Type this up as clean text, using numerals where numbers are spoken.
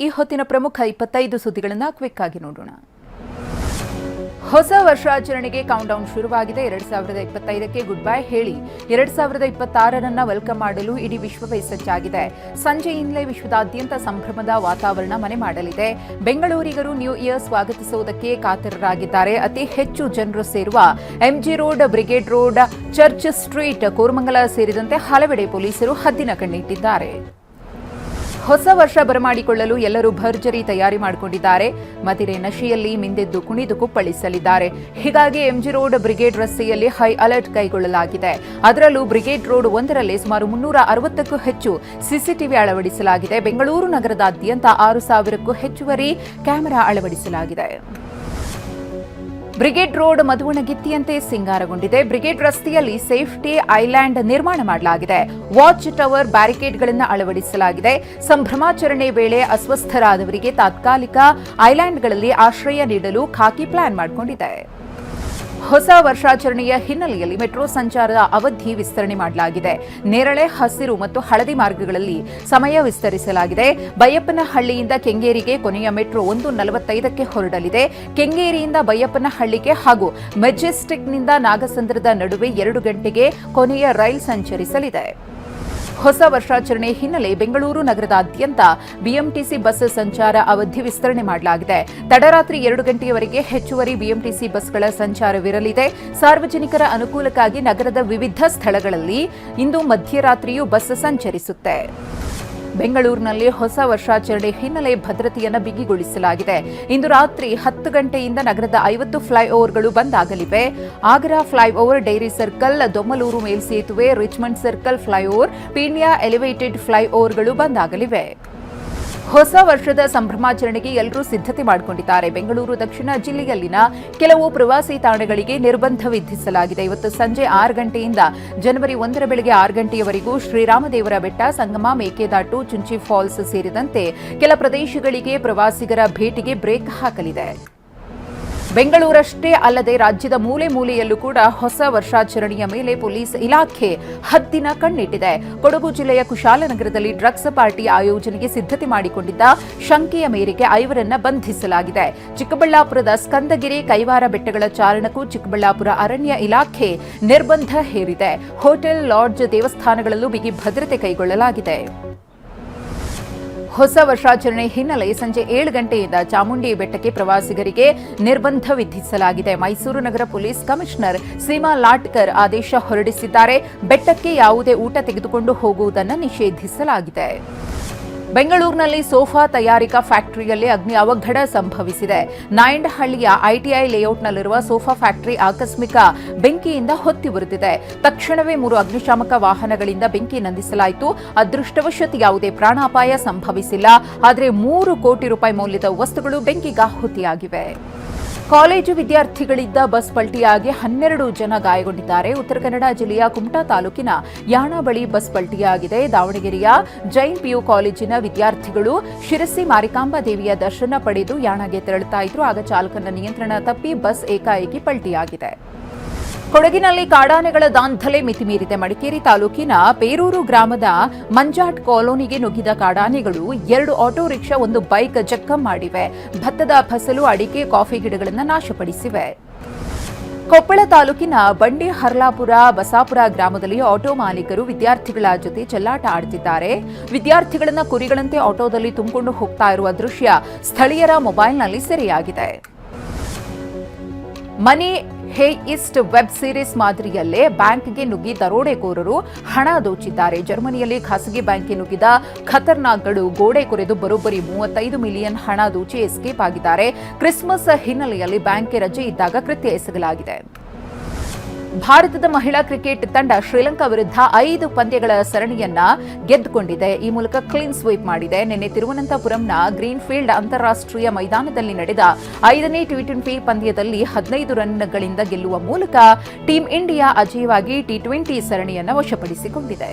ಈ ಹೊತ್ತಿನ ಪ್ರಮುಖ 25 ಸುದ್ದಿಗಳನ್ನು ಕ್ವಿಕ್ ಆಗಿ ನೋಡೋಣ. ಹೊಸ ವರ್ಷಾಚರಣೆಗೆ ಕೌಂಟ್ಡೌನ್ ಶುರುವಾಗಿದೆ. 2025ಕ್ಕೆ ಗುಡ್ ಬೈ ಹೇಳಿ 2026ರನ್ನ ವೆಲ್ಕಮ್ ಮಾಡಲು ಇಡೀ ವಿಶ್ವವೇ ಸಜ್ಜಾಗಿದೆ. ಸಂಜೆಯಿಂದಲೇ ವಿಶ್ವದಾದ್ಯಂತ ಸಂಭ್ರಮದ ವಾತಾವರಣ ಮನೆ ಮಾಡಲಿದೆ. ಬೆಂಗಳೂರಿಗರು ನ್ಯೂ ಇಯರ್ ಸ್ವಾಗತಿಸುವುದಕ್ಕೆ ಕಾತರರಾಗಿದ್ದಾರೆ. ಅತಿ ಹೆಚ್ಚು ಜನರು ಸೇರುವ MG Road, Brigade Road, Church Street, Koramangala ಸೇರಿದಂತೆ ಹಲವೆಡೆ ಪೊಲೀಸರು ಹದ್ದಿನ ಕಣ್ಣಿಟ್ಟಿದ್ದಾರೆ. ಹೊಸ ವರ್ಷ ಬರಮಾಡಿಕೊಳ್ಳಲು ಎಲ್ಲರೂ ಭರ್ಜರಿ ತಯಾರಿ ಮಾಡಿಕೊಂಡಿದ್ದಾರೆ. ಮದಿರೆ ನಶೆಯಲ್ಲಿ ಮಿಂದೆದ್ದು ಕುಣಿದು ಕುಪ್ಪಳಿಸಲಿದ್ದಾರೆ. ಹೀಗಾಗಿ ಎಂಜಿ ರೋಡ್, ಬ್ರಿಗೇಡ್ ರಸ್ತೆಯಲ್ಲಿ ಹೈ ಅಲರ್ಟ್ ಕೈಗೊಳ್ಳಲಾಗಿದೆ. ಅದರಲ್ಲೂ ಬ್ರಿಗೇಡ್ ರೋಡ್ ಒಂದರಲ್ಲಿ ಸುಮಾರು 360ಕ್ಕೂ ಹೆಚ್ಚು ಸಿಸಿಟಿವಿ ಅಳವಡಿಸಲಾಗಿದೆ. ಬೆಂಗಳೂರು ನಗರದಾದ್ಯಂತ 6,000ಕ್ಕೂ ಹೆಚ್ಚುವರಿ ಕ್ಯಾಮೆರಾ ಅಳವಡಿಸಲಾಗಿದೆ. ಬ್ರಿಗೇಡ್ ರೋಡ್ ಮಧುವಣಗಿತ್ತಿಯಂತೆ ಸಿಂಗಾರಗೊಂಡಿದೆ. ಬ್ರಿಗೇಡ್ ರಸ್ತೆಯಲ್ಲಿ ಸೇಫ್ಟಿ ಐಲ್ಯಾಂಡ್ ನಿರ್ಮಾಣ ಮಾಡಲಾಗಿದೆ. ವಾಚ್ ಟವರ್, ಬ್ಯಾರಿಕೇಡ್ಗಳನ್ನು ಅಳವಡಿಸಲಾಗಿದೆ. ಸಂಭ್ರಮಾಚರಣೆ ವೇಳೆ ಅಸ್ವಸ್ಥರಾದವರಿಗೆ ತಾತ್ಕಾಲಿಕ ಐಲ್ಯಾಂಡ್ಗಳಲ್ಲಿ ಆಶ್ರಯ ನೀಡಲು ಖಾಕಿ ಪ್ಲಾನ್ ಮಾಡಿಕೊಂಡಿದೆ. ಹೊಸ ವರ್ಷಾಚರಣೆಯ ಹಿನ್ನೆಲೆಯಲ್ಲಿ ಮೆಟ್ರೋ ಸಂಚಾರದ ಅವಧಿ ವಿಸ್ತರಣೆ ಮಾಡಲಾಗಿದೆ. ನೇರಳೆ, ಹಸಿರು ಮತ್ತು ಹಳದಿ ಮಾರ್ಗಗಳಲ್ಲಿ ಸಮಯ ವಿಸ್ತರಿಸಲಾಗಿದೆ. ಬೈಯಪ್ಪನಹಳ್ಳಿಯಿಂದ ಕೆಂಗೇರಿಗೆ ಕೊನೆಯ ಮೆಟ್ರೋ 1:45ಕ್ಕೆ ಹೊರಡಲಿದೆ. ಕೆಂಗೇರಿಯಿಂದ ಬೈಯಪ್ಪನಹಳ್ಳಿಗೆ ಹಾಗೂ ಮೆಜೆಸ್ಟಿಕ್ನಿಂದ ನಾಗಸಂದ್ರದ ನಡುವೆ 2 ಗಂಟೆಗೆ ಕೊನೆಯ ರೈಲು ಸಂಚರಿಸಲಿದೆ. ಹೊಸ ವರ್ಷಾಚರಣೆ ಹಿನ್ನೆಲೆ ಬೆಂಗಳೂರು ನಗರದಾದ್ಯಂತ ಬಿಎಂಟಿಸಿ ಬಸ್ ಸಂಚಾರ ಅವಧಿ ವಿಸ್ತರಣೆ ಮಾಡಲಾಗಿದೆ. ತಡರಾತ್ರಿ 2 ಗಂಟೆಯವರೆಗೆ ಹೆಚ್ಚುವರಿ ಬಿಎಂಟಿಸಿ ಬಸ್ಗಳ ಸಂಚಾರವಿರಲಿದೆ. ಸಾರ್ವಜನಿಕರ ಅನುಕೂಲಕ್ಕಾಗಿ ನಗರದ ವಿವಿಧ ಸ್ಥಳಗಳಲ್ಲಿ ಇಂದು ಮಧ್ಯರಾತ್ರಿಯೂ ಬಸ್ ಸಂಚರಿಸುತ್ತೆ. ಬೆಂಗಳೂರಿನಲ್ಲಿ ಹೊಸ ವರ್ಷಾಚರಣೆ ಹಿನ್ನೆಲೆ ಭದ್ರತೆಯನ್ನು ಬಿಗಿಗೊಳಿಸಲಾಗಿದೆ. ಇಂದು ರಾತ್ರಿ 10 ಗಂಟೆಯಿಂದ ನಗರದ 50 ಫ್ಲೈಓವರ್ಗಳು ಬಂದ್ ಆಗಲಿವೆ. Agara flyover, dairy circle, Domlur ಮೇಲ್ಸೇತುವೆ, Richmond circle flyover, Peenya elevated ಫ್ಲೈಓವರ್ಗಳು ಬಂದ್ ಆಗಲಿವೆ. ಹೊಸ ವರ್ಷದ ಸಂಭ್ರಮಾಚರಣೆಗೆ ಎಲ್ಲರೂ ಸಿದ್ಧತೆ ಮಾಡಿಕೊಂಡಿದ್ದಾರೆ. ಬೆಂಗಳೂರು ದಕ್ಷಿಣ ಜಿಲ್ಲೆಯಲ್ಲಿನ ಕೆಲವು ಪ್ರವಾಸಿ ತಾಣಗಳಿಗೆ ನಿರ್ಬಂಧ ವಿಧಿಸಲಾಗಿದೆ. ಇವತ್ತು ಸಂಜೆ 6 ಗಂಟೆಯಿಂದ ಜನವರಿ 1ರ ಬೆಳಗ್ಗೆ 6 ಗಂಟೆಯವರೆಗೂ ಶ್ರೀರಾಮದೇವರ ಬೆಟ್ಟ, ಸಂಗಮ, ಮೇಕೆದಾಟು, ಚುಂಚಿ ಫಾಲ್ಸ್ ಸೇರಿದಂತೆ ಕೆಲ ಪ್ರದೇಶಗಳಿಗೆ ಪ್ರವಾಸಿಗರ ಭೇಟಿಗೆ ಬ್ರೇಕ್ ಹಾಕಲಿದೆ. ಬೆಂಗಳೂರಷ್ಟೇ ಅಲ್ಲದೆ ರಾಜ್ಯದ ಮೂಲೆ ಮೂಲೆಯಲ್ಲೂ ಕೂಡ ಹೊಸ ವರ್ಷಾಚರಣೆಯ ಮೇಲೆ ಪೊಲೀಸ್ ಇಲಾಖೆ ಹದ್ದಿನ ಕಣ್ಣಿಟ್ಟಿದೆ. ಕೊಡಗು ಜಿಲ್ಲೆಯ ಕುಶಾಲನಗರದಲ್ಲಿ ಡ್ರಗ್ಸ್ ಪಾರ್ಟಿ ಆಯೋಜನೆಗೆ ಸಿದ್ಧತೆ ಮಾಡಿಕೊಂಡಿದ್ದ ಶಂಕೆಯ ಮೇರೆಗೆ 5ರನ್ನ ಬಂಧಿಸಲಾಗಿದೆ. ಚಿಕ್ಕಬಳ್ಳಾಪುರದ ಸ್ಕಂದಗಿರಿ, ಕೈವಾರ ಬೆಟ್ಟಗಳ ಚಾರಣಕ್ಕೂ ಚಿಕ್ಕಬಳ್ಳಾಪುರ ಅರಣ್ಯ ಇಲಾಖೆ ನಿರ್ಬಂಧ ಹೇರಿದೆ. ಹೋಟೆಲ್, ಲಾಡ್ಜ್, ದೇವಸ್ಥಾನಗಳಲ್ಲೂ ಬಿಗಿ ಭದ್ರತೆ ಕೈಗೊಳ್ಳಲಾಗಿದೆ. ಹೊಸ ವರ್ಷಾಚರಣೆ ಹಿನ್ನೆಲೆ ಸಂಜೆ 7 ಗಂಟೆಯಿಂದ ಚಾಮುಂಡಿ ಬೆಟ್ಟಕ್ಕೆ ಪ್ರವಾಸಿಗರಿಗೆ ನಿರ್ಬಂಧ ವಿಧಿಸಲಾಗಿದೆ. ಮೈಸೂರು ನಗರ ಪೊಲೀಸ್ ಕಮಿಷನರ್ ಸೀಮಾ ಲಾಟ್ಕರ್ ಆದೇಶ ಹೊರಡಿಸಿದ್ದಾರೆ. ಬೆಟ್ಟಕ್ಕೆ ಯಾವುದೇ ಊಟ ತೆಗೆದುಕೊಂಡು ಹೋಗುವುದನ್ನು ನಿಷೇಧಿಸಲಾಗಿದೆ. ಬೆಂಗಳೂರಿನಲ್ಲಿ ಸೋಫಾ ತಯಾರಿಕಾ ಫ್ಯಾಕ್ಟರಿಯಲ್ಲಿ ಅಗ್ನಿ ಅವಘಡ ಸಂಭವಿಸಿದೆ. ನಾಯಂಡಹಳ್ಳಿಯ ಐಟಿಐ ಲೇಔಟ್ನಲ್ಲಿರುವ ಸೋಫಾ ಫ್ಯಾಕ್ಟರಿ ಆಕಸ್ಮಿಕ ಬೆಂಕಿಯಿಂದ ಹೊತ್ತಿ ಉರಿದಿದೆ. ತಕ್ಷಣವೇ 3 ಅಗ್ನಿಶಾಮಕ ವಾಹನಗಳಿಂದ ಬೆಂಕಿ ನಂದಿಸಲಾಯಿತು. ಅದೃಷ್ಟವಶಾತ್ ಯಾವುದೇ ಪ್ರಾಣಾಪಾಯ ಸಂಭವಿಸಿಲ್ಲ. ಆದರೆ 3 ಕೋಟಿ ರೂಪಾಯಿ ಮೌಲ್ಯದ ವಸ್ತುಗಳು ಬೆಂಕಿಗಾಹುತಿಯಾಗಿವೆ. ಕಾಲೇಜು ವಿದ್ಯಾರ್ಥಿಗಳಿದ್ದ ಬಸ್ ಪಲ್ಟಿಯಾಗಿ 12 ಜನ ಗಾಯಗೊಂಡಿದ್ದಾರೆ. ಉತ್ತರ ಕನ್ನಡ ಜಿಲ್ಲೆಯ ಕುಮಟಾ ತಾಲೂಕಿನ ಯಾಣ ಬಳಿ ಬಸ್ ಪಲ್ಟಿಯಾಗಿದೆ. ದಾವಣಗೆರೆಯ ಜೈನ್ ಪಿಯು ಕಾಲೇಜಿನ ವಿದ್ಯಾರ್ಥಿಗಳು ಶಿರಸಿ ಮಾರಿಕಾಂಬಾ ದೇವಿಯ ದರ್ಶನ ಪಡೆದು ಯಾಣಗೆ ತೆರಳುತ್ತಾ ಇದ್ರು. ಆಗ ಚಾಲಕನ ನಿಯಂತ್ರಣ ತಪ್ಪಿ ಬಸ್ ಏಕಾಏಕಿ ಪಲ್ಟಿಯಾಗಿದೆ. ಕೊಡಗಿನಲ್ಲಿ ಕಾಡಾನೆಗಳ ದಾಂಧಲೆ ಮಿತಿಮೀರಿದೆ. ಮಡಿಕೇರಿ ತಾಲೂಕಿನ ಪೇರೂರು ಗ್ರಾಮದ ಮಂಜಾಟ್ ಕಾಲೋನಿಗೆ ನುಗ್ಗಿದ ಕಾಡಾನೆಗಳು 2 ಆಟೋ ರಿಕ್ಷಾ, 1 ಬೈಕ್ ಜಖಂ ಮಾಡಿವೆ. ಭತ್ತದ ಫಸಲು, ಅಡಿಕೆ, ಕಾಫಿ ಗಿಡಗಳನ್ನು ನಾಶಪಡಿಸಿವೆ. ಕೊಪ್ಪಳ ತಾಲೂಕಿನ ಬಂಡಿ ಹರ್ಲಾಪುರ ಬಸಾಪುರ ಗ್ರಾಮದಲ್ಲಿ ಆಟೋ ಮಾಲೀಕರು ವಿದ್ಯಾರ್ಥಿಗಳ ಜೊತೆ ಚೆಲ್ಲಾಟ ಆಡುತ್ತಿದ್ದಾರೆ. ವಿದ್ಯಾರ್ಥಿಗಳನ್ನ ಕುರಿಗಳಂತೆ ಆಟೋದಲ್ಲಿ ತುಂಬಿಕೊಂಡು ಹೋಗ್ತಾ ಇರುವ ದೃಶ್ಯ ಸ್ಥಳೀಯರ ಮೊಬೈಲ್ನಲ್ಲಿ ಸೆರೆಯಾಗಿದೆ. ಮನಿ ಹೇಯಿಸ್ಟ್ ವೆಬ್ ಸೀರೀಸ್ ಮಾದರಿಯಲ್ಲೇ ಬ್ಯಾಂಕ್ಗೆ ನುಗ್ಗಿ ದರೋಡೆಕೋರರು ಹಣ ದೋಚಿದ್ದಾರೆ. ಜರ್ಮನಿಯಲ್ಲಿ ಖಾಸಗಿ ಬ್ಯಾಂಕ್ಗೆ ನುಗ್ಗಿದ ಖತರ್ನಾಕ್ಗಳು ಗೋಡೆ ಕೊರೆದು ಬರೋಬ್ಬರಿ 35 ಮಿಲಿಯನ್ ಹಣ ದೋಚಿ ಎಸ್ಕೇಪ್ ಆಗಿದ್ದಾರೆ. ಕ್ರಿಸ್ಮಸ್ ಹಿನ್ನೆಲೆಯಲ್ಲಿ ಬ್ಯಾಂಕ್ಗೆ ರಜೆ ಇದ್ದಾಗ ಕೃತ್ಯ ಎಸಗಲಾಗಿದೆ. ಭಾರತದ ಮಹಿಳಾ ಕ್ರಿಕೆಟ್ ತಂಡ ಶ್ರೀಲಂಕಾ ವಿರುದ್ಧ 5 ಪಂದ್ಯಗಳ ಸರಣಿಯನ್ನ ಗೆದ್ದುಕೊಂಡಿದೆ. ಈ ಮೂಲಕ ಕ್ಲೀನ್ ಸ್ವೀಪ್ ಮಾಡಿದೆ. ನಿನ್ನೆ ತಿರುವನಂತಪುರಂನ ಗ್ರೀನ್ಫೀಲ್ಡ್ ಅಂತಾರಾಷ್ಟ್ರೀಯ ಮೈದಾನದಲ್ಲಿ ನಡೆದ 5ನೇ ಟಿ20 ಪಂದ್ಯದಲ್ಲಿ 15 ರನ್ಗಳಿಂದ ಗೆಲ್ಲುವ ಮೂಲಕ ಟೀಂ ಇಂಡಿಯಾ ಅಜೇಯವಾಗಿ ಟಿ20 ಸರಣಿಯನ್ನು ವಶಪಡಿಸಿಕೊಂಡಿದೆ.